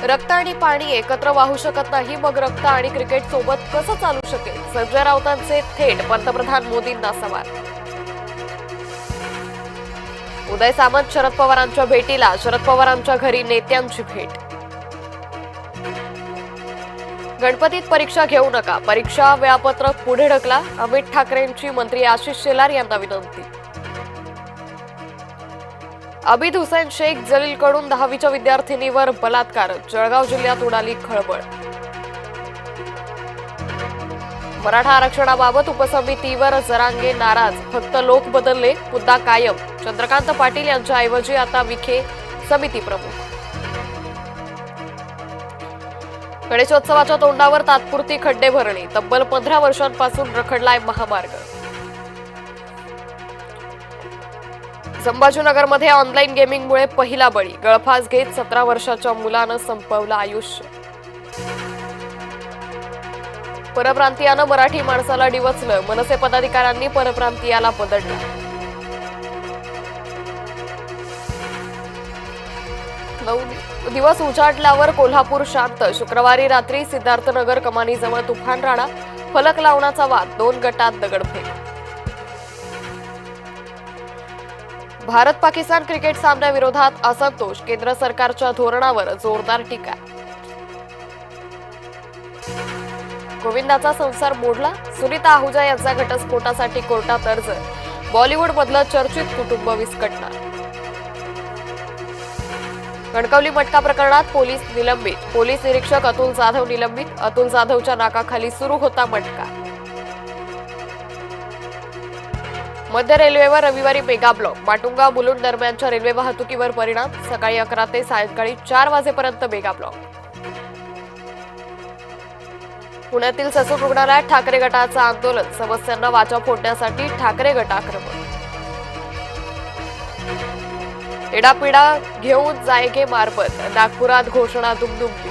रक्त आणि पाणी एकत्र वाहू शकत नाही, मग रक्त आणि क्रिकेट सोबत कसं चालू शकेल? संजय राऊतांचे थेट पंतप्रधान मोदींना सवाल. उदय सामंत शरद पवारांच्या भेटीला, शरद पवारांच्या घरी नेत्यांची भेट. गणपतीत परीक्षा घेऊ नका, परीक्षा वेळापत्रक पुढे ढकला, अमित ठाकरेंची मंत्री आशिष शेलार यांना विनंती. अबिद हुसेन शेख जलीलकडून 10वीच्या विद्यार्थिनीवर बलात्कार, जळगाव जिल्ह्यात उडाली खळबळ. मराठा आरक्षणाबाबत उपसमितीवर जरांगे नाराज, फक्त लोक बदलले, मुद्दा कायम. चंद्रकांत पाटील यांच्याऐवजी आता विखे समिती प्रमुख. गणेशोत्सवाच्या तोंडावर तात्पुरती खड्डे भरणी, तब्बल 15 वर्षांपासून रखडलाय महामार्ग. संभाजीनगरमध्ये ऑनलाईन गेमिंगमुळे पहिला बळी, गळफास घेत 17 वर्षाच्या मुलानं संपवलं आयुष्य. परप्रांतीयानं मराठी माणसाला डिवचलं, मनसे पदाधिकाऱ्यांनी परप्रांतीयाला बदललं. दिवस उजाडल्यावर कोल्हापूर शांत, शुक्रवारी रात्री सिद्धार्थनगर कमानीजवळ तुफान राणा, फलक लावण्याचा वाद, 2 गटात दगडफेक. भारत पाकिस्तान क्रिकेट सामन्याविरोधात असंतोष, केंद्र सरकारच्या धोरणावर जोरदार टीका. गोविंदाचा संसार मोडला, सुनीता आहुजा यांचा घटस्फोटासाठी कोर्टात अर्ज, बॉलिवूडमधलं चर्चित कुटुंब विस्कटणार. कणकवली मटका प्रकरणात पोलीस निलंबित, पोलीस निरीक्षक अतुल जाधव निलंबित, अतुल जाधवच्या नाकाखाली सुरू होता मटका. मध्य रेल्वेवर रविवारी मेगा ब्लॉक, माटुंगा मुलुंड दरम्यानच्या रेल्वे वाहतुकीवर परिणाम, सकाळी 11 ते सायंकाळी 4 वाजेपर्यंत मेगा ब्लॉक. पुण्यातील ससून रुग्णालयात ठाकरे गटाचं आंदोलन, समस्यांना वाचा फोडण्यासाठी ठाकरे गट आक्रमक. एडापिडा घेऊन जायगे मारबत, नागपुरात घोषणा दुमदुमली.